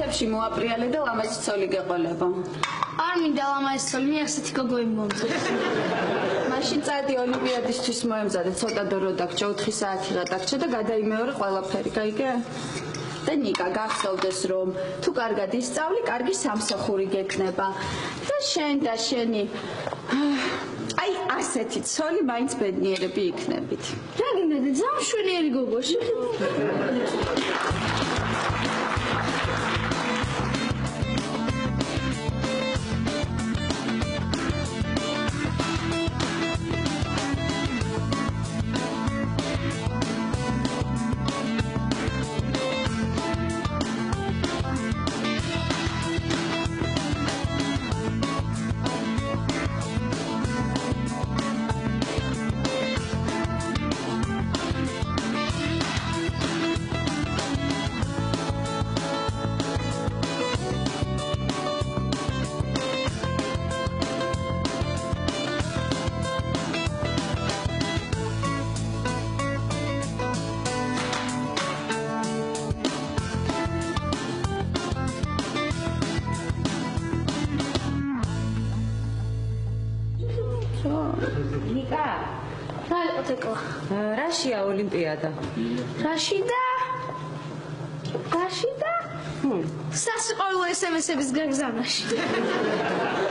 თებში მოაპრიალე და ლამაზი ცოლი გეყოლებო. არ მინდა ლამაზი ცოლი, მე ასეთი გოგოები მომწონს. მაშინ წადი ოლიმპიადისთვის მოემზადე, ცოტა დრო დაგჭა, 4 საათი გადაგჭა და გადაიმეორე ყველაფერი, გაიგე? და ნიკა გახსოვდეს რომ თუ კარგად ისწავლი, კარგი სამსახური გექნება და შენ და შენი აი ასეთი ცოლი მაინც ბედნიერები იქნებით. რა გინდა ძამშვენიერი გოგო ნიკა რა იყო თეკლა რაშია ოლიმპიადა რაშიდა სასიყვარულო SMS-ების გაგზავნაში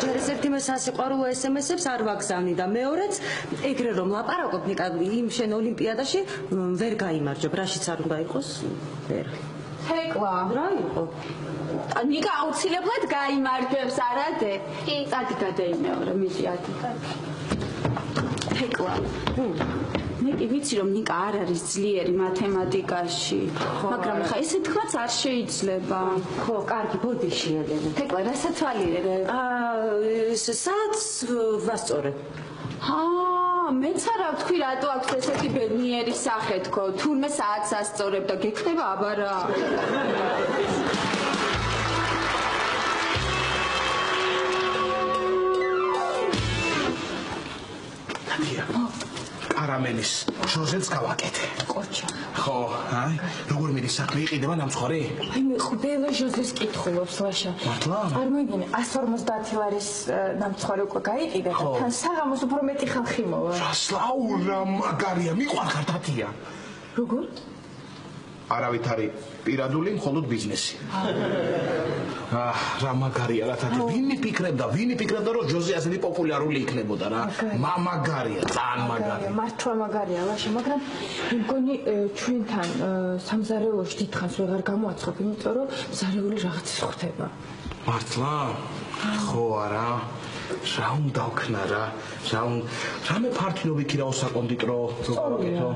ჯერ ეს ერთი მე სასიყვარულო SMS-ებს არ ვაგზავნი და მეორეც ეგრე რომ ლაპარაკობ ნიკა იმ შენ ოლიმპიადაში ვერ გაიმარჯვებ რაშიც არ უნდა იყოს ვერ თეკლა რა იყო ნიკა აუცილებლად გაიმარჯვებს არადე წადი გადაიმეორე მიდი ადი თეკლა მე ვიცი რომ ნიკა არ არის ძლიერი მათემატიკაში მაგრამ ხა ესე თქვაც არ შეიძლება ხო კარგი ბოდიში ელენე თეკლა რასაც ვალიერე საათს ვასწორებ მეც არა ვთქვი რატო აქვს ესეთი ბედნიერი სახე თქო თურმე საათს ასწორებ და გექნება აბარა არამენის ჟოზეც გავაკეთე. კოჩა. ხო, აი, როგორ მიდის საქმე იყიდება ნამცხვარი? აი მე ყველა ჟოზეს კითხულობს ლაშა. მართლა? არ მოიგინე 150 ლარის ნამცხვარი უკვე გაიყიდა და თან საღამოს უფრო მეტი ხალხი მოვა. რასლაურა მაგარია, მიყვარხარ თათია. როგორ? არავით არის პირადული, მხოლოდ ბიზნესი. რა მაგარია რა თათი, ვინი ფიქრებდა რომ ჟოზე ასეთი პოპულარული იქნებოდა რა. მაგარია, ძალიან მაგარია. მართლა მაგარია ლაშა, მაგრამ მგონი ჩვენთან სამზარეულოში დიდხანს ვეღარ გამოაცხობ, იმიტომ რომ ზარეული რაღაცის ხვდება. მართლა? ხო არა. რა უნდა ვქნა რა. რამე ფართინობიქი რა უსაკონდიტრო გავაკეთო.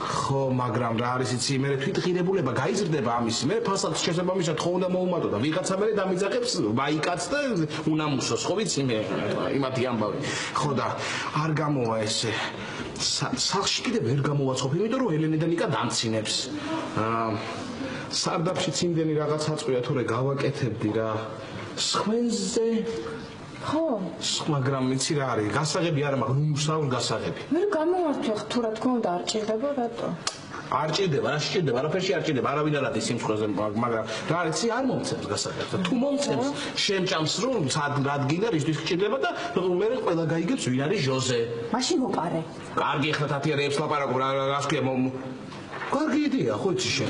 ხო, მაგრამ რა არის იცი, მე თვითღირებულება გაიზრდება ამის. მე ფასადს შესაბამისად ხო უნდა მოუმატო და ვიღაცა მე დამიძახებს ვაიკაც და უნამუსოს, ხო ვიცი მე იმათი ამბავი. ხო და არ გამოვა ესე. სახლში კიდე ვერ გამოვაცხობ, იმიტომ რომ ელენე და ნიკა დამცინებს. სარდაფშიც იმდენი რაღაც აწყვია თორე გავაკეთებდი რა. სხვენზე ხო, მაგრამ იცი რა არის, გასაღები არა, მაგრამ უმსავნ გასაღები. მე გამოვართვე თუ რა თქმა უნდა არ ჭირდება რატო? არ ჭირდება, რა შეჭირდება, არაფერში არ ჭირდება, არავინ არ არის სიმსხვერზე, მაგრამ რა არის, იცი არ მომცემს გასაღებს და თუ მომცემს, შემჭამს რომ რადგინა რისთვის ჭირდება და მე ყველა გაიგებს ვინ არის ჟოზე. მაშინ მოპარე. კარგი ახლა თათია რეებს ლაპარაკობ, რას ქვია კარგი იდეა, ხო იცი შენ.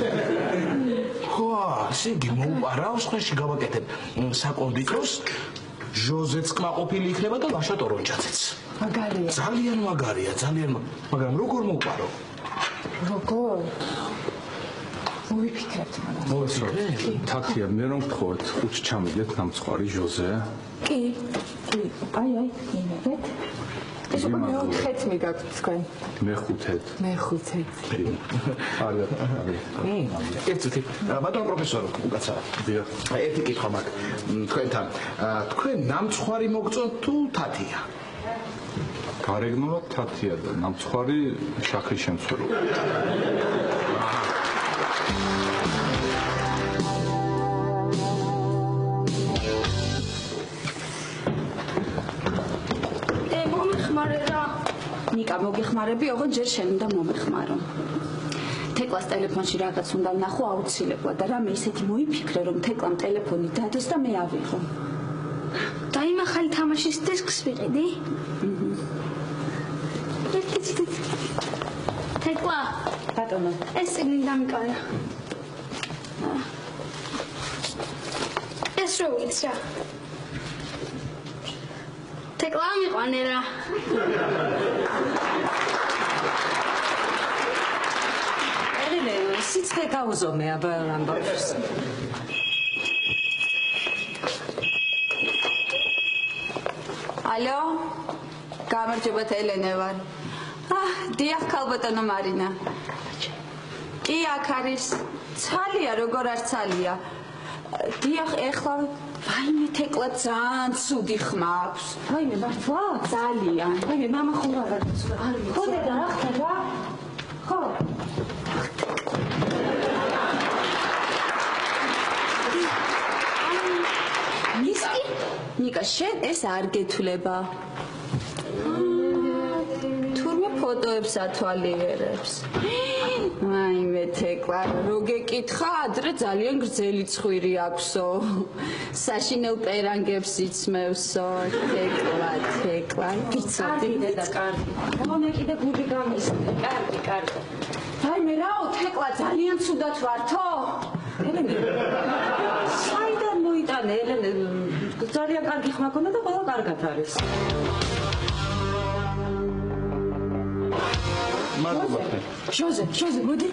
ხო, ისინი მოუპარავს ხეში გავაკეთებ საკონდიტროს ჟოზეც კმაყოფილი იქნება და ლაშა ტორონჯაციც. მაგარია. ძალიან მაგარია, მაგრამ როგორ მოვყარო? როგორ? მოვიფიქრებთ მაგრამ. მოვიფიქრეთ. თათია, მე რომ გთხოვთ, ხუთს ჩამიგდეთ ნამცხვარი ჟოზე. კი. აი, იმედეთ. ეს უკვე მეოთხეთ მიგაქვთ თქვენ. მეხუთეთ. არის. ერთი ბატონ პროფესორო, უკაცა. დიახ. ერთი კითხვა მაქვს თქვენთან. თქვენ ნამცხვარი მოგწონთ თუ თათია? გარეგნულად თათია და ნამცხვარი შაქრის შემცველობა. ნიკა მოგიხმარები, ოღონდ ჯერ შენ უნდა მომეხმარო. თეკლას ტელეფონში რაღაც უნდა ვნახო აუცილებლად და რამე ისეთი მოიფიქრე რომ თეკლამ ტელეფონი დადოს და მე ავიღო. და იმ ახალი თამაშის დისკს ვიყიდი? თეკლა, ბატონო, ეს წიგნი დამიკარგა. ეს რო ვიცი რა. თეკლა მიყვანე რა. ელენე, სიცხე გაუზომე აბა ამბავს. ალო? გამარჯობათ ელენე ვარ. დიახ ქალბატონო მარინა. კი აქ არის. ცალია როგორ არ ცალია. დიახ ეხლა ვაიმე თეკლა ძალიან ცუდი ხმა აქვს. ვაიმე მართლა? ძალიან. ვაიმე მამა ხომ არ არის. ხოდე და რა ხდება? ხო. ნიკა შენ ეს არ გეთვლება. თურმე ფოტოებს ათვალიერებს. აიმე თეკლა რო გეკითხა ადრე ძალიან გრძელი ცხვირი აქვსო. საშინელ პერანგებს იცმევსო. თეკლა გიცოდი და კარგი. გამომე კიდე გული გამისმე. კარგი. აიმე რაო თეკლა ძალიან ცუდად ვართო? ელენე. საიდან მოიტანე ელენე? ძალიან კარგი ხმა ქონდა და ყველა კარგად არის. მადლობა. ჟოზე, მოდი.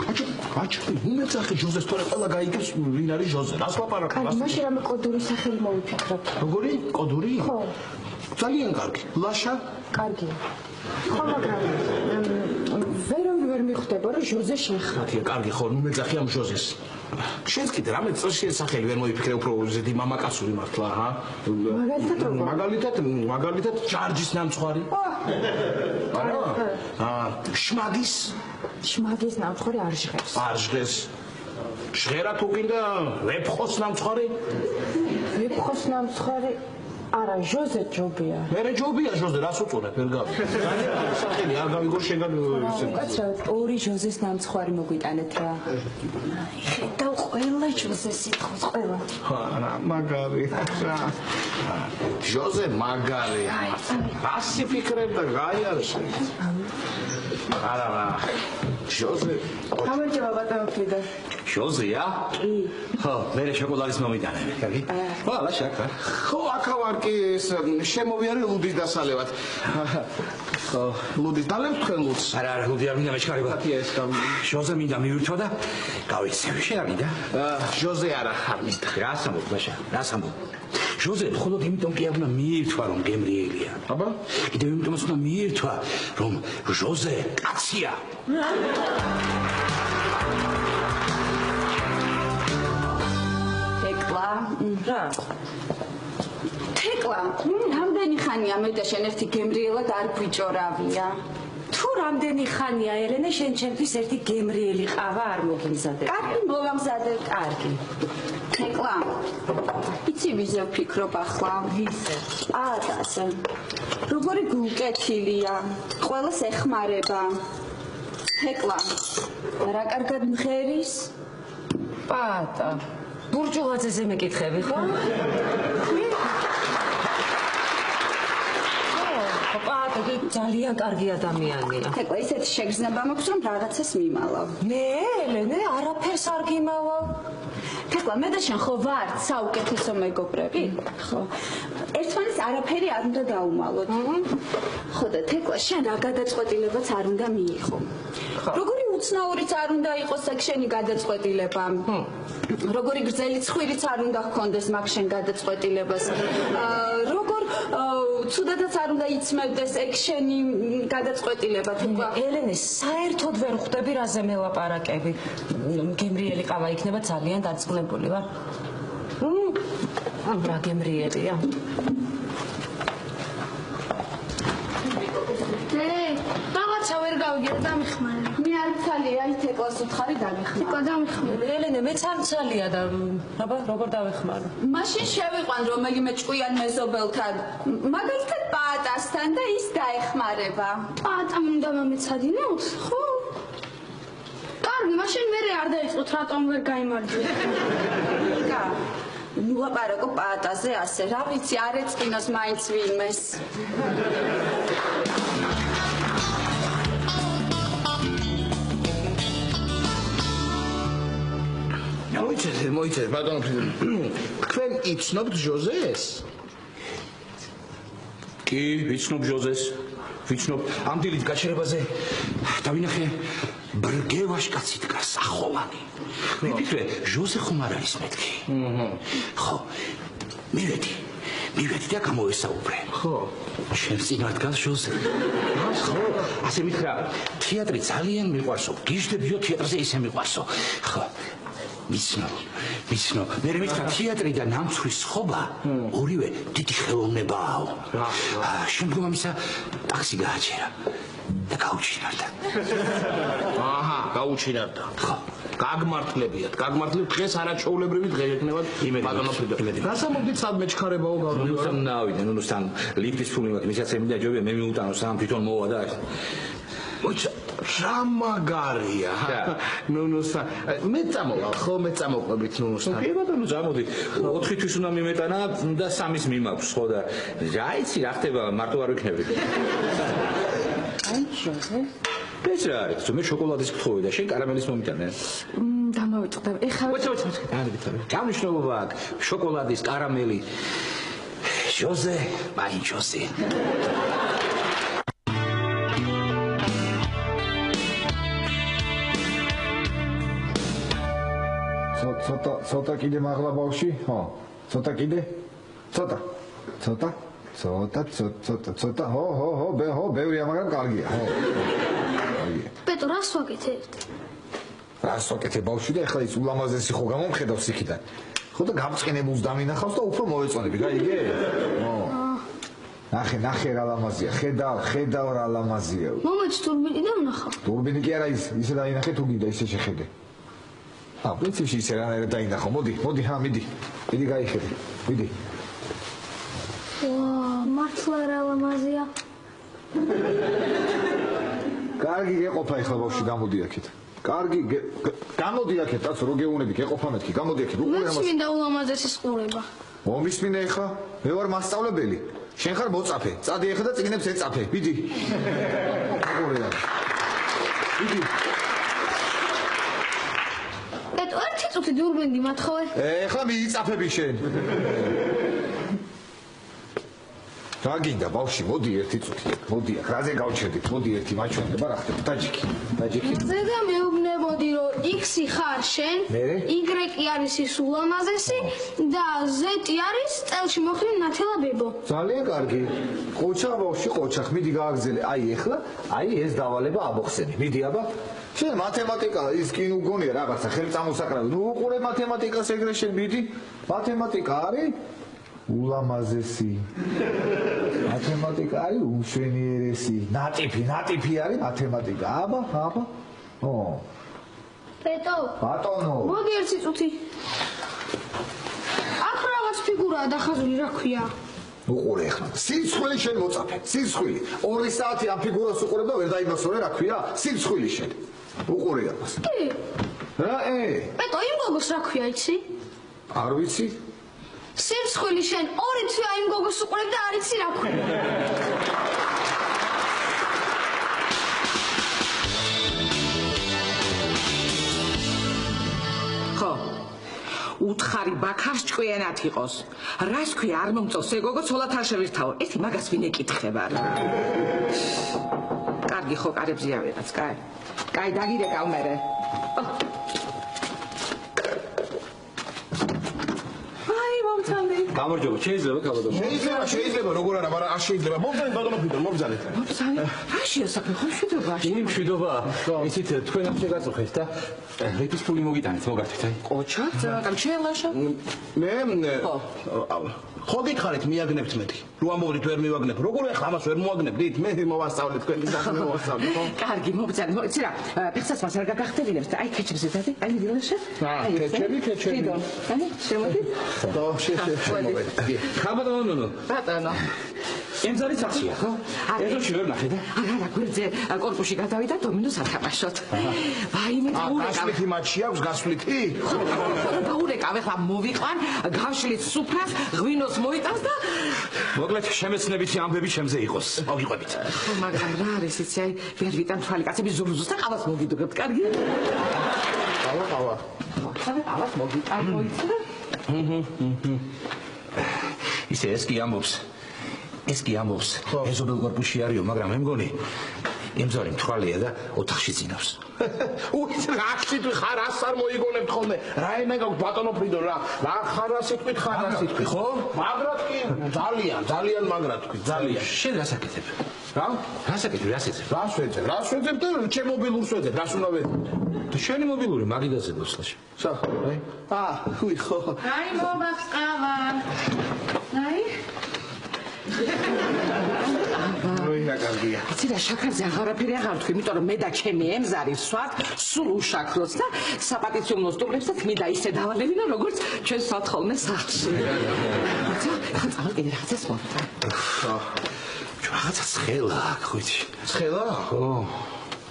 ბაჭი, უმეცახე ჟოზეს თორე ყველა გაიგებს ვინ არის ჟოზე. რას ლაპარაკობ? კაი, მაშინ რამე კოდური სახელი მოვიფიქროთ. როგორი? კოდური? ხო. ძალიან კარგი. ლაშა? კარგია. ხო, მაგრამ ვერ მიხვდება რომ ჟოზე შეხა. მათია კარგი ხო, ნუ მეძახი ამ ჟოზეს. შენც კიდე რამე წელში სახელი ვერ მოიფიქრე უფრო ზედი მამაკაცური მართლა, ჰა? მაგალითად როგორ? მაგალითად ჯარჯის ნამცხვარი. არა? შმაგის ნამცხვარი არ ჟღერს. არ ჟღერს. ჟღერა თუ კიდე ვეფხოს ნამცხვარი? ვეფხოს ნამცხვარი არა, ჟოზე ჯობია. მერე ჯობია ჟოზე, რას უწურებ, ვერ გავი. სახელი არ გავიგო შეგან კაცრავად, ორი ჟოზეს ნამცხვარი მოგვიტანეთ რა. ხედავ ყველა ჟოზეს სიტყვის ყველა. არა, მაგარი. ჟოზე მაგარი. რას იფიქრებ და გაიარეს? არა. ჟოზე. გამარჯობა ბატონო ფრიდა. ჟოზეა? კი. ხო, მე შოკოლადის მომიტანე. კარგი? ხო, ლაშაკა. ხო, აქა ვარ კი ეს შემოვიარე ლუდის დასალევად. ხო, ლუდის დალევ თქვენ ლუდს. არა, ლუდი არ მინდა მეჩქარება. ეს ჟოზე მინდა მივირთვა და გავიქცევი. შენ არ მინდა? ჟოზე არა, არ მინდა. რას ამბობ, ლაშა? რას ამბობ? ჟოზე მხოლოდ იმიტომ კი არ უნდა მიირთვა, რომ გემრიელია. აბა? კიდევ იმიტომაც უნდა მიირთვა, რომ ჟოზე კაცია. თეკლა, რამდენი ხანია მე და შენ ერთი გემრიელად არ გვიჭორავია? თუ რამდენი ხანია ელენე შენ ჩემთვის ერთი გემრიელი ყავა არ მოგიმზადებ? კარგი, მოვამზადებ. კარგი. თეკლა, იცი ვიზე ვფიქრობ ახლა? ვიზე? პატაზე. როგორი გულკეთილია, ყველას ეხმარება. თეკლა, რა კარგად მღერის? პატა. ბურჯულაძეზე მეკითხები ხო? პატა ძალიან კარგი ადამიანია. თეკლა, ისეთი შეგრძნება მაქვს, რომ რაღაცას მიმალავ. მე ელენე არაფერს არ გიმალავ. თეკლა, მე და შენ ხო ვართ საუკეთესო მეგობრები? ხო. ერთმანეთს არაფერი არ უნდა დაუმალოთ. ხო და თეკლა, შენ რა გადაწყვეტილებაც არ უნდა მიიღო. როგორი უცნაურიც არ უნდა იყოს აქ შენი გადაწყვეტილება. როგორი გრძელი ცხვირიც არ უნდა ჰქონდეს მაგ შენ გადაწყვეტილებას. როგორ ცუდადაც არ უნდა იცმევდეს ეგ შენი გადაწყვეტილება თქო. ელენე, საერთოდ ვერ ხვდები რაზე მელაპარაკები. გემრიელი ყავა იქნება ძალიან დარწმუნებული ვარ. რა გემრიელია. რაღაცა ვერ გავიგე და დამიხმარე. მე არ ცალია, აი თეკლას უთხარი დამიხმარე. თეკლა დამიხმარე. ელენე, მეც არ ცალია და როგორ დავეხმარო? მაშინ შევიყვან რომელიმე ჭკვიან მეზობელთან, მაგალითად პატასთან და ის დაეხმარება. პატამ უნდა მომეცადინოთ? ხო. კარგი, მაშინ მაშინ მე არ დაიწყოთ რატომ ვერ გაიმარჯვე. ნიკა, ნუ ლაპარაკო პაატაზე ასე, რა ვიცი, არ ეწყინოს მაინც ვინმეს. მოიცეთ, ბატონო ფრიდრიხ. თქვენ იცნობთ ჟოზეს? კი, ვიცნობ ჟოზეს. ვიცნობ, ამ დილით გაჩერებაზე დავინახე ბრგევაში კაცი დგას, ახოვანი. მე ვფიქრე, ჟოზე ხომ არ არის მეთქი. ხო, მივედი და გამოვესაუბრე. ხო. შენს წინათ დგას ჟოზე. ხო, ასე მითხრა, თეატრი ძალიან მიყვარსო, გიждდებიო თეატრზე ისე მიყვარსო. ხო. მიცნო, მე მითხრა თეატრი და ნამცხვრის სხობა ორივე დიდი ხელოვნებაა. შემდგომ ამისა ტაქსი გააჩერა და გაუჩინარდა. აჰა, გაუჩინარდა. ხო. გაგმართლებიათ, დღეს არაჩვეულებრივი დღე ექნებათ ბატონო ფრიდრიხ. გასამოდით სადმე ჩქარებაო გავდივარ. ნავიდან, ნუსთან ლიფტის ფული მაქვს, მისაც ემიდა ჯობია მე მიუტანო სამ თვითონ მოვა და მოიცა რა მაგარია. ნუსთან მე წამოვალ, ხო მე წამოყვებით ნუსთან. კი ბატონო, წამოდი. 4 თვის უნდა მიმეტანა და 3-ის მიმაქვს, ხო და რა იცი რა ხდება, მარტო არ ვიქნები. აი ჟოზე ეს რა არის? მე შოკოლადის გთხოვე და შენ კარამელის მომიტანე. დამავიწყდა. ეხლა გამნიშნულობა აქვს შოკოლადის, კარამელი. ჟოზე, აი ჟოზე. ცოტა კიდე მაღლა ბავში? ხო. ცოტა კიდე? ცოტა. ხო, ბევრია, მაგრამ კარგია, ხო. პეტო, რას ვაკეთებთ? რას ვაკეთე ბავშვი და ეხლა ის ულამაზესი ხო გამომხედავს იქიდან. ხო და გამწყინებულს დამინახავს და უფრო მოვეწონები, გაიგე? ხო. ნახე რა ლამაზია, ხედავ რა ლამაზია. მომეც თურბინი და ვნახავ. თურბინი კი არა ისე დაინახე თუ გინდა ისე შეხედე. პრინციპში ისე რანაირად დაინახო, მოდი, მიდი გაიხედე, მიდი. მართლა რა ლამაზია. კარგი გეყოფა ეხლა ბავშვი, გამოდი აქეთ. გამოდი აქეთ, კაცო, რო გეუნები, გეყოფა მეთქი, გამოდი აქეთ. მეც მინდა ულამაზესის ყურება. მომისმინე ეხლა, მე ვარ მასწავლებელი. შენ ხარ მოწაფე, წადი ეხლა და წიგნებს ეწაფე, მიდი. მიდი. პეტო, ერთი წუთი დურბინი მათხოვე. ეხლა მიიწაფები შენ. რა გინდა ბავში, მოდი ერთი წუთი. მოდი აქ, რაზე გავჩერდით? მოდი ერთი მაჩვენდება რა ხდება? დაჯიკი. ზედა მეუბნებოდი რომ X-ი ხარ შენ, Y-ი არის ის ულამაზესი და Z-ი არის წელში მოხდენ ნათელა ბებო. ძალიან კარგი. ყოჩა ბავში, ყოჩა, მიდი გააგზელე. აი ეხლა, ეს დავალება აბოხსენი. მიდი აბა. შენ მათემატიკა ის კი ნუ გონია რაღაცა, ხელი წამოსაკრავი. ნუ უყურე მათემატიკას ეგრე შენ, მიდი. მათემატიკა არის ულამაზესი. მათემატიკა არის უმშვენიერესი. ნატიფი არის მათემატიკა. აბა. ო. პეტო. ბატონო. მოდი ერთი წუთი. აქ რაღაც ფიგურაა დახაზული, რა ქვია? უყურე ახლა. სიცხვილი შენ მოწაფე. სიცხვილი. 2 საათი ამ ფიგურას უყურებ და ვერ დაიმასწორე რა ქვია? სიცხვილი შენ. უყურე ამას. კი. რა პეტო, იმ გოგოს რა ქვია, იცი? არ ვიცი. სიცხვილი შენ 2 თვე იმ გოგოს უყურებ და არ იცი რა ქვია. ხო. უთხარი ბაქარს ჭკვიანად იყოს. რას ქვია არ მომწონს ეგოგო ცოლად არ შევირთავო. ერთი მაგას ვინ ეკითხება რა. კარგი ხო კარებზე ავიღაც, კაი. კაი დაგირეკავ მერე. გამარჯობა, შეიძლება ქალბატონო. შეიძლება, როგორ არა, მაგრამ არ შეიძლება. მომძალეთ ბატონო ფრიდრიხ, მომძალეთ. რაშია საქმე, ხო მშვიდობაში? იმ მშვიდობა, იცით, თქვენ ამ შეგაწუხეთ და ლიფტის ფული მოგიტანეთ, მოგართეთ, აი. ყოჩა, ძალიან ჩელაშა. მე ხო გითხარით, მიაგნებთ მეთქი. რო ამოვიდით ვერ მივაგნებ. როგორ ახლა ამას ვერ მოვაგნებდით? მე მოვასწავლე თქვენი საქმე მოვასწავლე, ხო? კარგი, მომძალეთ. მოიცი რა, ფეხსას მას არ გაგახტევინებს და აი ქეჩებზე დადი, აი მიდილაშა. აი, ქეჩები. აი, შემოდი. ხო, ქალბატონო. ბატონო. ემზარიც ახსია, ხო? ეზოში ვერ ნახე და. არა, გვერდზე კორპუსში გადავიდა დომინოს ათამაშოთ. ვაიმე, გასვლითი მატჩი აქვს, გასვლითი? დაურეკავ, ეხლა მოვიყვან, გავშლით სუფრას, ღვინოს მოიტანს და მოკლედ შემეცნებითი ამბები ჩემზე იყოს. მოგიყვებით. ხო, მაგრამ რა არის იცი, აი, ვერ ვიტან თვალი კაცები ზურზუს და ყავას მოგიდუგებთ, კარგი? ყავა. ყავას მოგიტან, მოიცი და ისე ეს კი ამბობს. ეზობელ კორპუსში არისო, მაგრამ მე მგონი ემზარი მთვალია და ოთახში წინავს. უიც რაში თუ ხარ ას არ მოიგონებთ ხოლმე. რა ენა გაქვს ბატონო ფრიდონ რა ხარ ასე თქვით, ხო? მაგრად კი, ძალიან მაგრად თქვით, ძალიან. შენ რას აკეთებ? რა? რას აკეთებ, რას ეძებ? რას ვეძებ და ჩემ მობილურს ვეძებ, რას უნდა ვეძებ? და შენი მობილური მაგიდაზე დოსლაში. სა, აი. უი ხო. აი მომაქვს ყავა. აი როინა კარგია. იცი რა შაქარზე აღარაფერი აღარ თქვი, იმიტომ რომ მე და ჩემი ემზარი ვსვათ სულ უშაქროს და საპატიციო სტუმრებსაც მინდა ისე დავალევინო, როგორც ჩვენ ვსვათ ხოლმე სახლში. ხა წავალ კიდე რაღაცას მოვიდა. რაღაცა ცხელა აქ ხვიცი. ცხელა? ხო.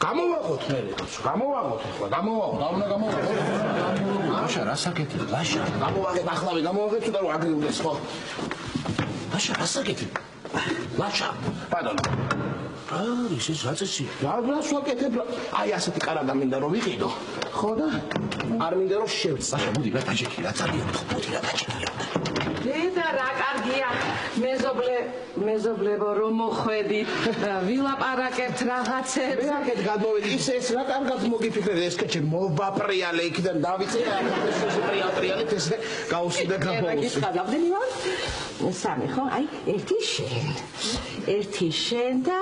გამოვაღოთ მე. გამოვაღოთ ახლა, გამოვაღოთ. ლაშა რას აკეთებ? ლაშა. გამოვაღეთ ახლავე, გამოვაღეთ თუ და რომ აგრიულდეს ხო? ლაშა რას აკეთებ? ლაშა. ბატონო. ის ეს რა წესია? რას ვაკეთებ? აი ასეთი კარადა მინდა რომ ვიყიდო. ხო და არ მინდა რომ შევწ. ლაშა მოდი რა დაჭიქი რა ძალიან მოდი რა დაჭიქი. დედა რა კარგია. მეზობლებო რომ მოხვედით, ვილაპარაკებთ რაღაცებს. მე აქეთ გადმოვედი, ისე ეს რა კარგად მოგიფიქრეთ, ეს კეჩი მოვაპრიალე იქიდან დავიწე, ეს პრიალეთ ესე გაუსვიდა გამოვუსვი. გაგავდენი ვარ? სამი ხო? აი, ერთი შენ და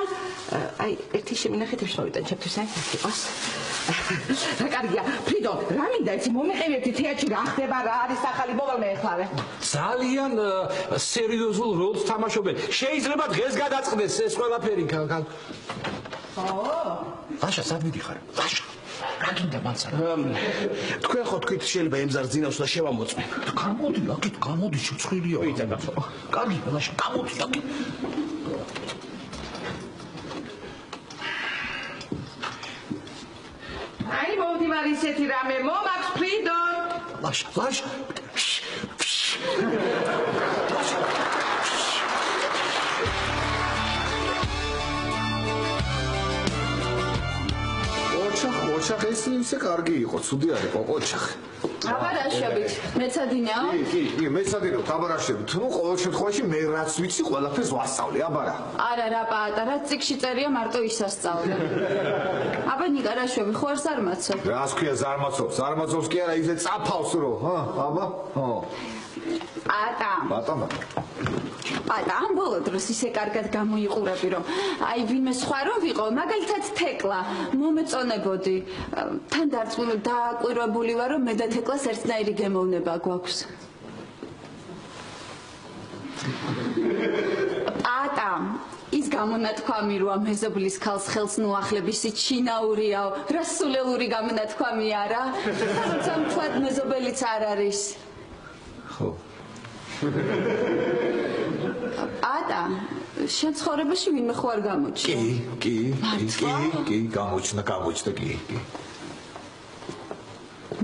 აი, ერთი შემინახეთ ეს მოვიტან ჩემთვის აი, იყოს. რა კარგია. ფრიდონ, რა მინდა იცი მომეყევეთი თეატრში რა ხდება, რა არის ახალი მოვალ მე ეხლავე. ძალიან სერიოზულ როლს თამაშობენ. შეიძლება დღეს გადაწყდეს ეს ყველაფერი. ხო? ლაშა, სად მიდიხარ? ლაშა. რა გინდა მანცა? თქვენ ხო თქვით შეიძლება ემზარ ძინავს და შევამოწმებ. გამოდი, აქეთ გამოდი, შეცვლილია. ვიცა კაცო. კარგი, ლაშა, გამოდი, აქეთ. აი მოდი ვარ ისეთი რამე მომაქვს ფრიდონ. ლაშა. ოჩახ ეს ისე კარგი იყო, ცუდი არის ოჩახი. აბარაშებით, მეცადინეო? კი, მეცადინეო, აბარაშებით. ნუ ყოველ შემთხვევაში მე რაც ვიცი, ყველაფერს ვასწავლე, აბარა. არა, რა პატარა, ციკში წერია მარტო ისასწავლე. აბა ნიკარაშვები, ხო არ ზარმაცობ? რას ქვია ზარმაცობს? ზარმაცობს კი არა, ისე წაფავს რო, აბა? ხო. პატა, ამ ბოლო დროს ისე კარგად გამოიყურები, რომ აი ვინმე სხვა რომ ვიყო, მაგალითად თეკლა, მომეწონებოდი. თან დააკვირვებული ვარ, რომ მე და თეკლას ერთნაირი გემოვნება გვაქვს. პატა, ის გამონათქვამი როა მეზობლის ქალს ხელს ნუახლების ჩინაურიაო, რა სულელური გამონათქვამია რა? როცა მთლად მეზობელიც არ არის. ხო. პატა, შენ ცხოვრებაში ვინმე ხო არ გამოჩნდა? კი, გამოჩნდა, კი.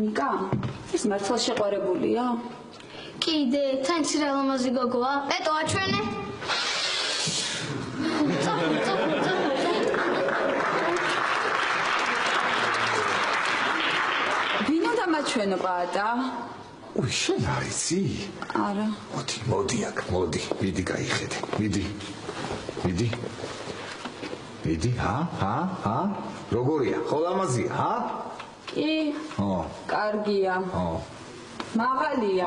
ნიკა, ეს მართლა შეყვარებულია? კიდე, თან ცირალამაზი გოგოა. ეტო აჩვენე. ვინ უნდა მაჩვენო პატა? უი, შენ არ იცი? არა. მოდი აქ, მოდი, მიდი გაიხედე, მიდი, როგორია, ხო ლამაზია, კი. კარგია. მაღალია.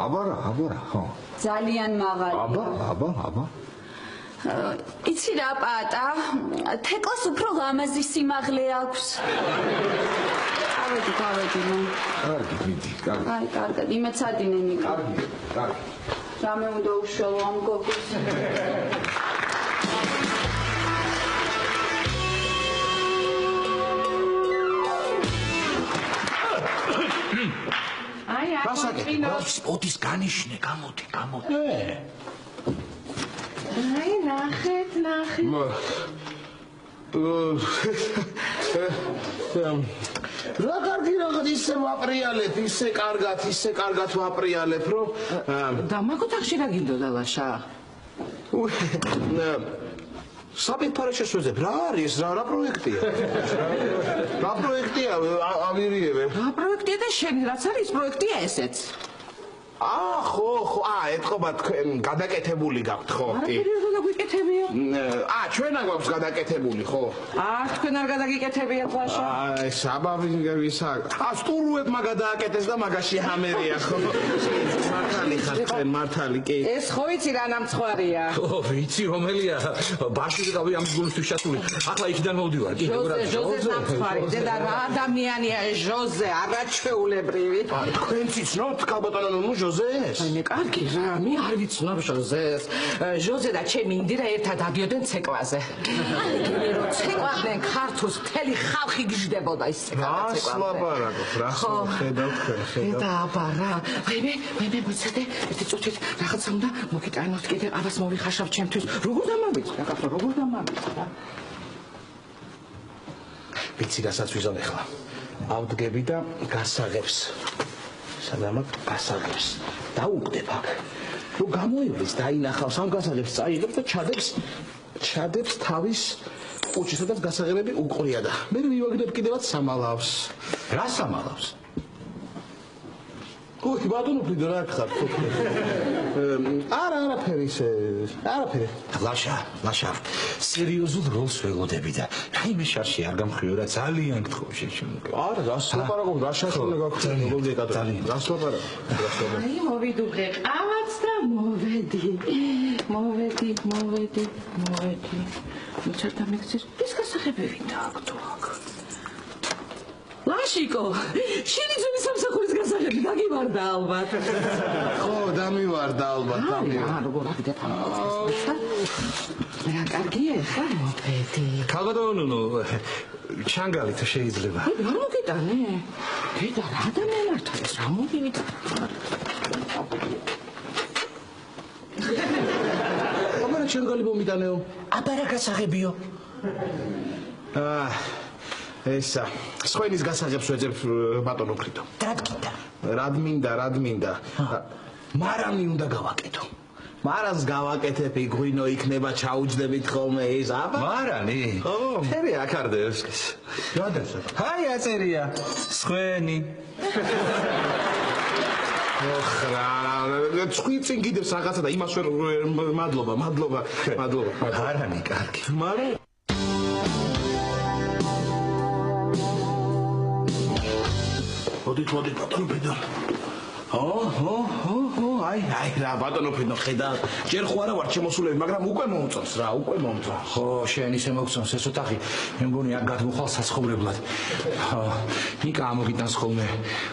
აბარა, ხო. ძალიან მაღალია. აბა. იცი რა პატა, თეკლას უფრო ლამაზი სიმაღლე აქვს. გავედი. კარგი, მიდი, კარგი. აი, კარგად, იმეცადინე ნიკა. კარგი. რამე უნდა უშველო ამ გოგოს. აი, რასაკეთე? ოდის განიშნე, გამოდი. აი, ნახეთ. რა კარგი რაღაც ისე ვაპრიალებ, ისე კარგად ვაპრიალებ, რომ და მაგოთ ახში რა გინდოდა ლაშა? საბეფარე შეშვეძებ, რა არის, რა პროექტია? რა პროექტია, ავირიებე? რა პროექტია და შენი რაც არის პროექტია ესეც? ხო, ეთყობა თქვენ გადაკეთებული გაქვთ, ხო? რა გვიკეთებია? ჩვენ აგვაქვს გადაკეთებული, ხო? თქვენ არ გადაგიკეთებიათ ლაშა? საბავისა. სტურულებმა გადააკეთეს და მაგაში ამერია, ხო? მართალი ხარ თქვენ, მართალი, კი. ეს ხო იცი რა ნამცხვარია? ვიცი რომელია? ბაშური გავი ამ გულისთვის შასული. ახლა იქიდან მოვდივარ, კი. ჟოზე ნამცხვარი, დედა რა ადამიანია ეს ჟოზე, არაჩვეულებრივი. თქვენ ციცნობთ კალბატონო ჟოზეს? აი, კარგი რა, მე არ ვიცნობ ჟოზეს. ჟოზე და ჩემი ინდირა ერთად დადიოდნენ ცეკვაზე. აი, რომ ცეკვავდნენ ქართულს, მთელი ხალხი გიждდებოდა ის ცეკვაზე. ლაპარაკობ, რა ხედავ თქვენ. და აბა რა, მე მოიცადე, ერთი წუთით რაღაცა უნდა მოგიტანოთ კიდე, აბას მოვიხაშავ ჩემთვის. როგორ დამავიწყდა, როგორ დამავიწყდა? ვიცი რასაც ვიზამ ახლა. ავდგები და გასაღებს. სადამაკ გასაღებს. დაუკვდებ აქ. რომ გამოივლის, დაინახავს ამ გასაღებს, წაიღებს და ჩადებს თავის კუჭი, სადაც გასაღებები უყრია და მე მივაგდებ კიდევაც სამალავს. რა სამალავს? ოი, ბატონო ფრიდო რა ხარ? არაფერი. ლაშა, სერიოზულ როლს ველოდები და რაიმე შარში არ გამხვიო რა ძალიან გთხოვ შეჩემ. არა, რას ლაპარაკობ, რა შარში უნდა გაგხვიო, როგორ გეკადრო? რას ლაპარაკობ? აი, მოვიდუღე ყავაც და მოვედი. მოწერდა მიქცეს, ის გასაღებები დააგდო აქ. ლაშიკო, შენი ძველი სამსახურის გასაღები დაგივარდა ალბათ. ხო, დამივარდა ალბათ. როგორ აგდე თამაშს? რა კარგია ხა მოვედი. კალბატონო, ჩანგალით შეიძლება. რა მოგიტანე? დედა რა დამემართა ეს რა მოვიდა? აბა ჩანგალი მომიტანეო. აბა რა გასაღებიო? ესა, სხვენის გასაღებს ვეძებ ბატონო ფრიდო. რად მინდა. მარანი უნდა გავაკეთო. მარანს გავაკეთებ, იღვინო იქნება ჩაუჯდებით ხოლმე ეს, აბა. მარანი? ხო. ფერი აკარდებს. გადასა. აი აწერია. სხვენი. ოხრა, წვიწინ კიდევს რაღაცა და იმას ვერ მადლობა. მარანი კარგი. მარანი მოდით ბატონო ფრიდო. აი რა ბატონო ფრიდო ხედავ. ჯერ ხო არა ვარ შემოსულები, მაგრამ უკვე მომწონს. ხო, შენ ისე მოგწონს ეს ოთახი. მე მგონი აქ გადმოხვალ საცხოვრებლად. ნიკა ამოგიტანს ხოლმე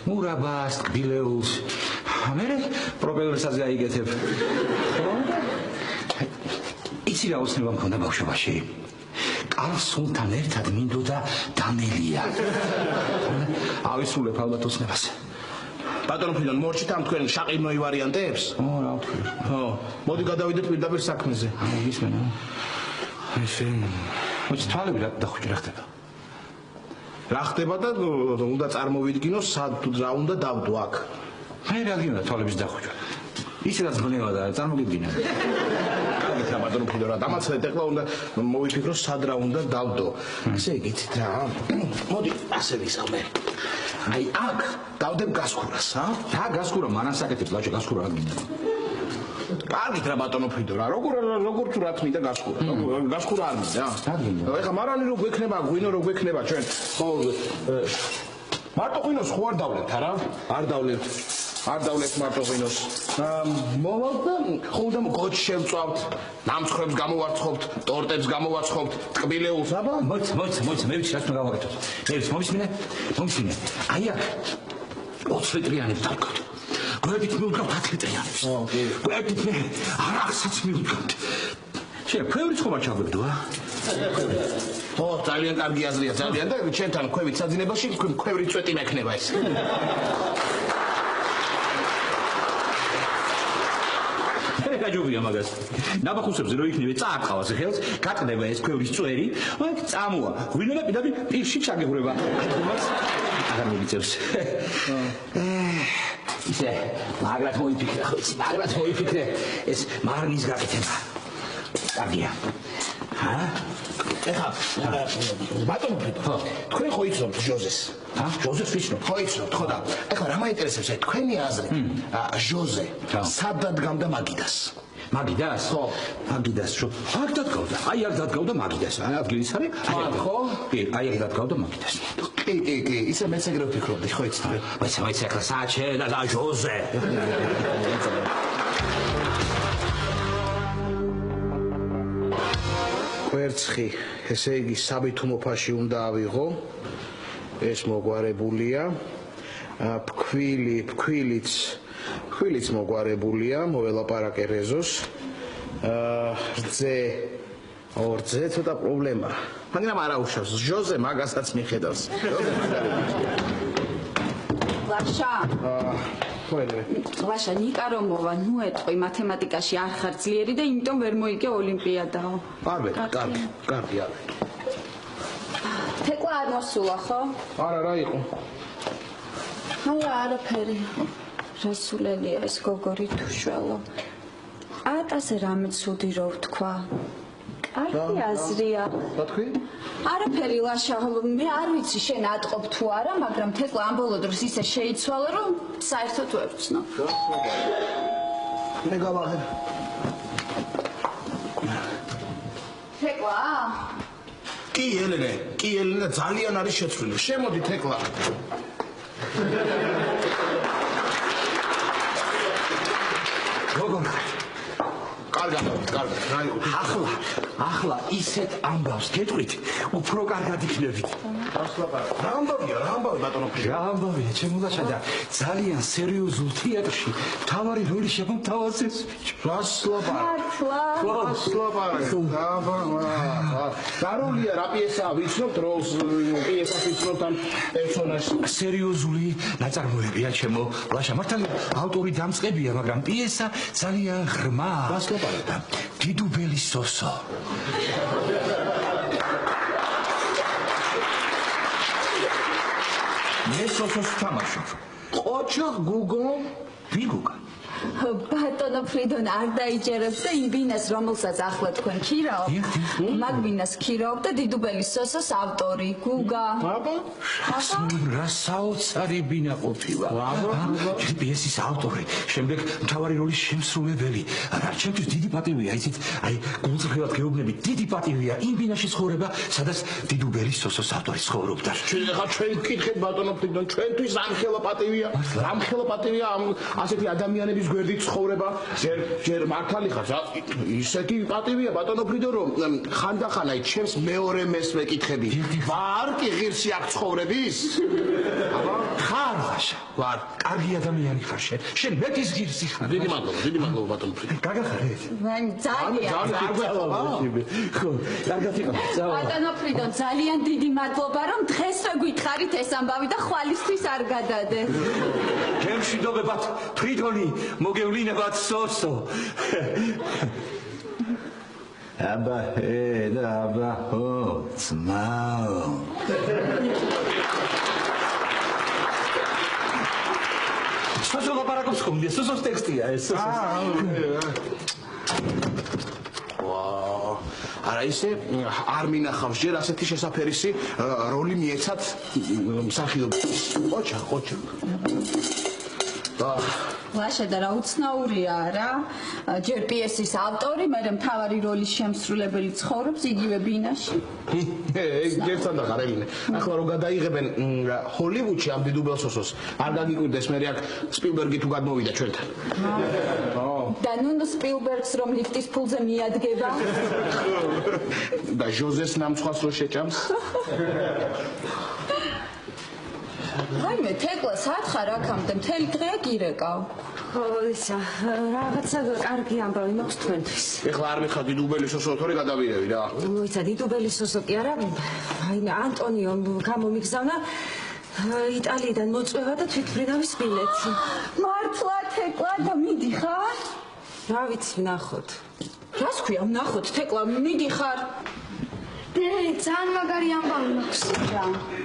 მურაბას, თბილეულს. მე პროპელერსაც გაიგეთებ. ხო? იცი რა ოცნება მქონდა ბავშვობაში? კარლსონთან ერთად მინდოდა დამელია. ავისრულებ ალბათ ოცნებას. ბატონო ფრიდო, მორჩით ამ თქვენ შაყირნოი ვარიანტებს? რა ვთქვი? ხო. მოდი გადავიდეთ პირდაპირ საქმეზე. ისმენა. მოდი თვალები რა ხდება? რა ხდება და უნდა წარმოვიდგინო სად რა უნდა დავდო აქ. მე რა გინდა თვალების დახუჭვა. ის რაც გნევა და წარმოგიდგინე. კარგით რა ბატონო ფრიდო, რა დამაცადეთ, ახლა უნდა მოვიფიქრო სად რა უნდა დავდო. ესე იგით რა. მოდი ასე ვისხმე. აი აქ დავდებ გასქურას, რა გასქურა მანან საკეთებს ლაჭა გასქურა რა გინდა? კარგით რა ბატონო ფრიდო, რა როგორ თუ რა თმიდა გასქურა. გასქურა არ მინდა. რა გინდა? ეხლა მარანი რო გვექნება, გვინო რო გვექნება ჩვენ. ხო მარტო ღვინოს ხო არ დავლეთ არა? არ დავლეთ მარტო ღვინოს. მოვალ და ხოდა გოჩ შევწავთ, ნამცხრებს გამოვარცხობთ, ტორტებს გამოვარცხობთ, ტკბილეულს აბა? მოიც, მე ვიცი რაც უნდა გავაკეთოთ. მე ვიცი, მომისმინე. აი აქ 20 ლიტრიანებს დავკოთ. გვერდით მივდგავთ 10 ლიტრიანებს. გვერდით მე არახსაც მივდგავთ. შენ ქვევრი ხომ არ ჩაგვებდო? ხო, ძალიან კარგი აზრია, ძალიან და ჩვენთან ქვევით საძინებელში ქვევრი წვეტი მექნება ეს. მე გაჯობია მაგას. ნაბახუსებზე რო იქნები წააყავას ხელს, გატყდება ეს ქვევრის წვერი, აქ წამოა. ვინმე პირდაპირ პირში ჩაგეღრება. ამას აღარ მოგიწევს. ისე მაგრად მოიფიქრე ხო იცი, მაგრად მოიფიქრე ეს მარნის გაკეთება. კარგია. ეხლა ბატონო ფრიდო თქვენ ხო იცნობთ ჟოზეს ჟოზეს ვიცნობ ხო იცნობთ ხო და ეხლა რა მაინტერესებს აი თქვენი აზრით ჟოზე სად დადგამდა მაგიდას მაგიდას ხო მაგიდას აქ დადგავდა აი აქ დადგავდა მაგიდას ადგილის არის აი ხო კი აი აქ დადგავდა მაგიდას კი ისე მეც ეგრე ვფიქრობდი ხო იცით բայց ეხლა საჩე და ჟოზე კვერცხი ესე იგი საბითუმოფაში უნდა ავიღო ეს მოგვარებულია ფქვილიც მოგვარებულია მოველაპარაკე რეზოს რძე ცოტა პრობლემა მაგრამ არა უშავს ჟოზე მაგასაც მიხედავს ლაშა ხოლმე ლაშა ნიკარომოვა ნუ ეტყვი მათემატიკაში არ ხარ ძლიერი და იმიტომ ვერ მოიგე ოლიმპიადაო კარგი არა თეკლა არ მოსულა ხო არა რა იყო არაფერი რასულელია ეს გოგორი თუშველო ატაზე რამე ცუდი რო ვთქვა კარგი აზრია რა თქვი არაფერი ლაშა მე არ ვიცი შენ ატყობ თუ არა მაგრამ თეკლა ამ ბოლო დროს ისე შეიცვალა რომ საერთოდ ვერ ვცნო მე გავაღებ თეკლა კი ელენე ძალიან არის შეცვლილი შემოდი თეკლა როგორ კარგად რა იყო ახლა ისეთ ამბავს გეტყვით უფრო კარგად იქნებით რა ამბავია ბატონო რა ამბავია ჩემო ლაშა და ძალიან სერიოზულ თეატრში მთავარი როლი შემოთავაზეს გაროლია რა პიესაა ვიცნობთ როლს პიესას ვიცნობთ ამ პერსონაჟს სერიოზული ნაწარმოებია ჩემო ლაშა მართალი ავტორი დამწყებია მაგრამ პიესა ძალიან ღრმა დიდუბელი სოსო მე სოსოს თამაშობ ყოჩა გუგო ვიგუგა ბატონო ფრიდონ არ დაიჯერებს და იმ ბინას რომელსაც ახლა თქვენ ქირაობ მაგ ბინას ქირაობ და დიდუბელი სოსოს ავტორი გუგა რა საოცარი ბინა ყოფილა პიესის ავტორი შემდეგ მთავარი როლის შემსრულებელი რა ჩემთვის დიდი პატივია იცით აი გულწრფელად გეუბნებით დიდი პატივია იმ ბინაში ცხოვრება სადაც დიდუბელი სოსოს ავტორი ცხოვრობდა ჩვენ ვკითხეთ ბატონო ფრიდონ ჩვენთვის ამხელა პატივია ამ ასეთი ადამიანების გვერდით ცხოვრება ჯერ მართალი ხარ ისეთი პატივია ბატონო ფრიდო რომ ხანდახან აი ჩემს მეორე მეს მეკითხები ვარ კი ღირსი აქ ცხოვრების ხარ ვარ კარგი ადამიანი ხარ შენ მეტის ღირსი ხარ დიდი მადლობა ბატონო ფრიდო ძალიან ხო კარგად იყო ბატონო ფრიდონ ძალიან დიდი მადლობა რომ დღესვე გითხარით ეს ამბავი და ხვალისთვის არ გადადე გემშვიდობებად ფრიდონი მოგევლინებათ სოსო აბა და აბა ძმაო სოსო ლაპარაკობს ხომ სოსოს ტექსტია ეს არა ისე არ მინახავს ჯერ ასეთი შესაფერისი როლი მიეცათ მსახიობს ყოჩა ლაშა და რა უცნაურია რა ჯერ პიესის ავტორი მე მთავარი როლის შემსრულებელი ცხოვრობს იგივე ბინაში ჯერთან და გარელინე ახლა რომ გადაიღებენ ჰოლივუდში ამ დიდუბელ სოსოს არ გაგიკვირდეს მე აქ სპილბერგი თუ გადმოვიდა ჩვენთან და ნუ სპილბერგს რომ ლიფტის ფულზე მიადგება და ჟოზეს ნამცხვას რო შეჭამს აიმე თეკლა სათხარ აქამდე მთელი დღეა გირეკავ ისა რაღაცა კარგი ამბავი მაქვს თქვენთვის ეხლა არ მიხარ დიდუბელი სოსო თორე გადავირევი რა ისა დიდუბელი სოსო კი არა აი ანტონიო გამომიგზავნა იტალიიდან მოწვევა და თვითმფრინავის ბილეთი მართლა თეკლა და მიდიხარ რა ვიცი ვნახოთ. რას ქვია ვნახოთ თეკლა მიდიხარ დე ძალიან მაგარი ამბავი მაქვს.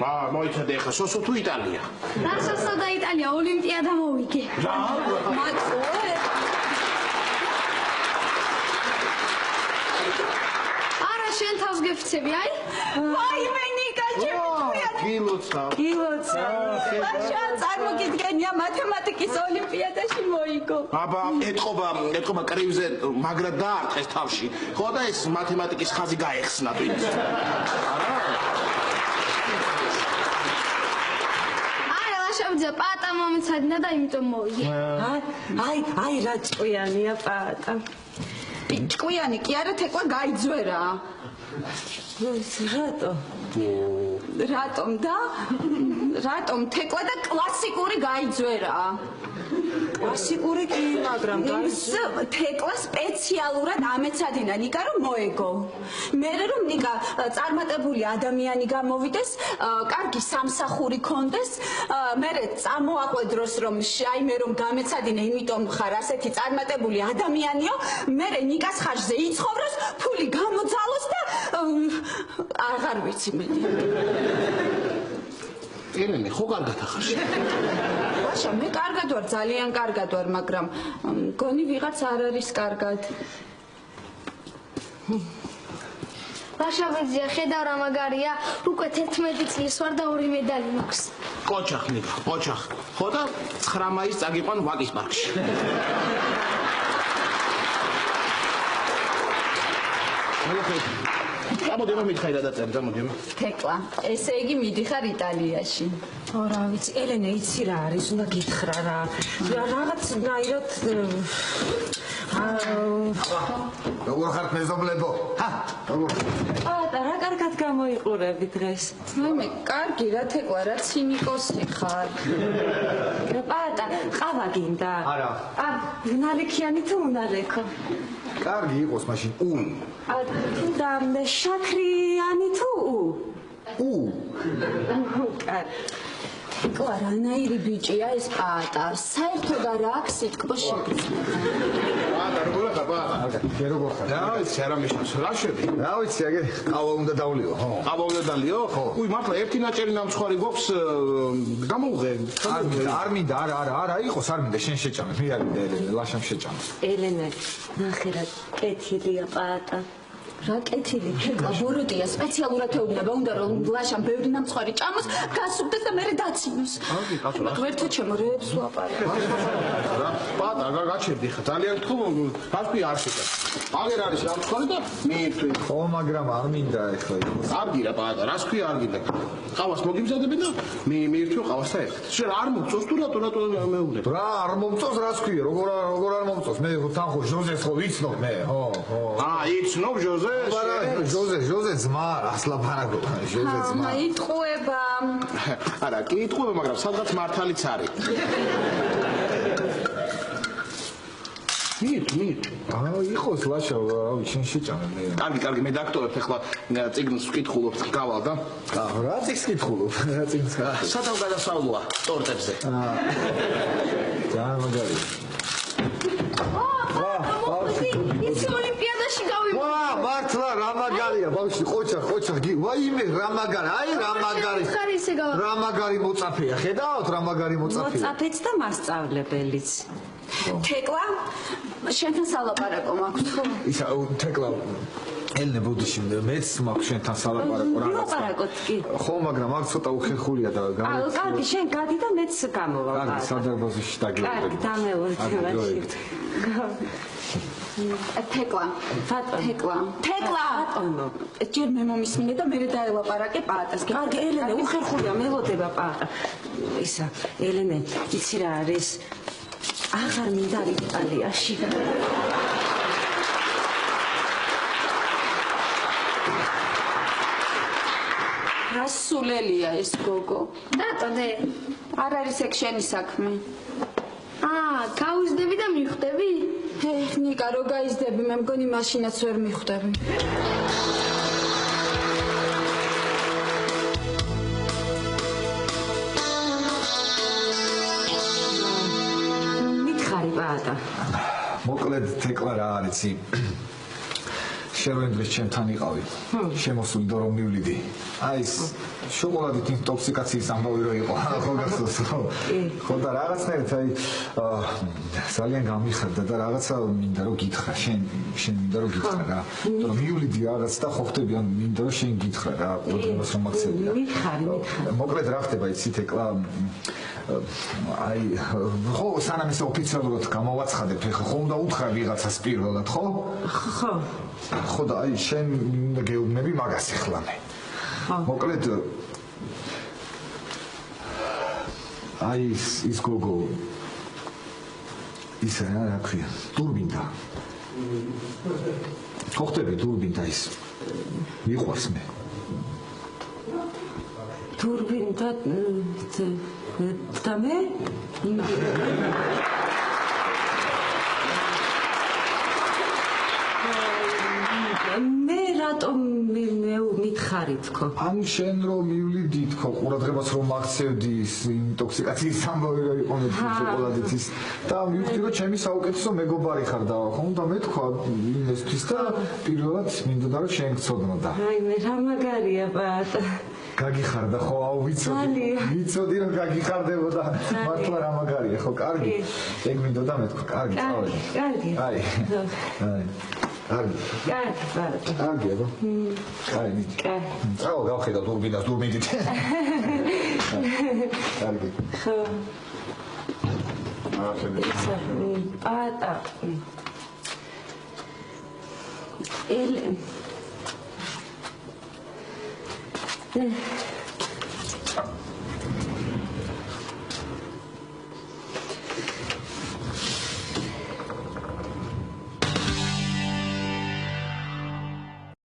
რა მოიცადე ხა სოსო თუ იტალია რა სოსო და იტალია ოლიმპიადა მოვიგე. რა არა შენ თავს გეფცები აი? აი მე ნიკა გილოცა შენ წარმოგიდგენია მათემატიკის ოლიმპიადაში მოიგო. აბა ეთყობა კრივზე მაგრა დაარტყეს თავში ხო და ეს მათემატიკის ხაზი გაეხსნა თვითონ არა ლაშაბძე პატა მომეცადინა და იმიტომ მოვიგე. აი რა ჭკვიანია პატა. ჭკვიანი კი არა თეკლა გაიძვერა. რატომ თეკლა და კლასიკური გაიძვერა. კლასიკური კი მაგრამ თეკლა სპეციალურად ამეცადინა ნიკა რომ მოეგო. მერე რომ ნიკა წარმატებული ადამიანი გამოვიდეს, კარგი სამსახური კონდეს, მერე წამოაყვედროს რომ შაიმე რომ გამეცადინე, იმიტომ ხარ ასეთი წარმატებული ადამიანიო, მერე ნიკას ხარჯზე იცხოვროს, ფული გამოძალოს და აღარ ვიცი მე. ელენე ხო კარგად ახარში ვაშა მე კარგად ვარ ძალიან კარგად ვარ მაგრამ მგონი ვიღაც არ არის კარგად. ლაშაბძე ხედავ რა მაგარია უკვე 11 წლის ვარ და 2 მედალი მაქვს. ყოჩახ ნიკა ყოჩახ ხო და 9 მაისს წაგიყვან ვაკის პარკში გამოდიმა მითხარი რა დაწერე გამოდიმა თეკლა ესე იგი მიდიხარ იტალიაში. რა ვიცი ელენე იცი რა არის უნდა გითხრა რა რაღაცნაირად როგორ ხართ მეზობლებო? პატა რა კარგად გამოიყურები დღეს. მე კარგი რა თეკლა რა ცინიკოსი ხარ. პატა ყავა გინდა? არა. ნალექიანი თუ უნალექო? კარგი იყოს მაშინ და შაქრიანი თუ თეკლა რანაირი ბიჭია ეს პატა საერთოდ არ აქვს სიტყვა შეგრძნება. პატა როგორ ხარ პატა როგორ ხარ? რა ვიცი არა მიშნავს რა შვები რა ვიცი აგე ყავა უნდა დავლიო ხო? ყავა უნდა დალიო? უი მართლა ერთი ნაჭერი ნამცხვარი გვაქვს გამოვღე არ მინდა არა იყოს არ მინდა შენ შეჭამე მე არ მინდა ელენე ლაშამ შეჭამე. ელენე ნახე რა კეთილია პატა. რა კეთილი თეკლა ბოროტია სპეციალურად ეუბნება უნდა რომ ლაშამ ბევრი ნამცხვარი ჭამოს გასუქდეს და მერე დაცინოს. აგი კაცო რა ღერთო ჩემო რეებს ვაპარებ. რა პატა გაჩერდი ხა ძალიან გთხოვ გასვი არ შეკა აგერ არის ნამცხვარი და მიირთვი ხო მაგრამ არ მინდა ეხლა იყოს. არ გირა პატა რას ქვია არ გინდა ყავას მოგიმზადებენ და მიირთვი ყავასთან ერთად შენ არ მოგწოს თუ რატო მეუბნებ რა არ მომწოს რას ქვია როგორ არ მომწოს მე თან ხო ჟოზეს ხო ვიცნობ მე ხო იცნობ ჟოზე ჟოზე ძმა ასლაფარაგო ჟოზე ძმა იტყუება არა კი იტყუება მაგრამ სადღაც მართალიც არის მით იყოს ლაშა რავი შენ შეჭამე მე კარგი მე დაქტორებ ახლა წიგნს ვკითხულობ გავალ და რა წიგნს ვკითხულობ რა წიგნს სადავ გადასავლოა ტორტებზე ძალიან მაგარი იცი ოლიმპიადაში გავიმ. მართლა რა მაგარია ბავშვი ყოჩა ვაიმე რა მაგარი აი რა მაგარი რა მაგარი მოწაფეა ხედავთ რა მაგარი მოწაფეა მოწაფეც და მასწავლებელიც თეკლა შენთან სალაპარაკო მაქვს ხო? ისა თეკლა ელენე ბოდიში მეც მაქვს შენთან სალაპარაკო რაღაც ვილაპარაკოთ კი ხო მაგრამ აქ ცოტა უხერხულია და კარგი შენ გადი და მეც გამოვა კარგი სადარბაზოში დაგიყვები კარგი დამეორთევაში თეკლა ბატონო ჯერ მე მომისმინე და მერე დაელაპარაკე პატას. კარგი ელენე უხერხულია მელოდება პატა ისა ელენე იცი რა არის აღარ მინდა იტალიაში რა სულელია ეს გოგო დატოდე არ არის ეგ შენი საქმე გავიზდები და მიხვდები ნიკა რო გაიზდები მე მგონი მაშინაც ვერ მიხვდები მითხარი პატა მოკლედ თეკლა რა არის იცი შენ რომ დღეს ჩემთან იყავი შემოსული და რომ მივლიდი აი ეს შოკოლადით ინტოქსიკაციის ამბავი რო იყო ხო გახსოვს ხო და რაღაცნაირად აი ძალიან გამიხარდა და რაღაცა მინდა რომ გითხრა შენ მინდა რომ გითხრა რა რომ მივლიდი რაღაც და ხო ხტები ან მინდა რომ შენ გითხრა რა ყოველდღიურად რომ მაქცევია მითხარი მოკლედ რა ხდება იცი თეკლა აი ხო სანამ ეს ოფიციალურად გამოვაცხადებ ეხლა ხო უნდა უთხრა ვიღაცას პირველად ხო ხო და აი შენ გეუბნები მაგას ეხლა მე მოკლედ აი ის გოგო ის რა ქვია დურბინდა ხო ხტები დურბინდა ის მიყვარს მე დურბინდა და მე მე რატომ მითხარი თქო? ან შენ რომ მივლიდით თქო ყურადღებას რომ მაქცევდი ის ინტოქსიკაციის ამბავი რა იყო მე შოკოლადით ის და მივხვდი რომ ჩემი საუკეთესო მეგობარი ხარ და ხომ და მე თქვა იმისთვის და პირველად მინდოდა რომ შენ გწოდნოდა. აი მე რა მაგარია ბატ. გაგიხარდა ხო აუ ვიცოდი რომ გაგიხარდებოდა მართლა რა მაგარია ხო კარგი ეგ მინდოდა მე თქვა კარგი წავედი კარგი აი კარგი აბა კარგი წავა გავხედა დურბინას დურბინით კარგი ხო პატა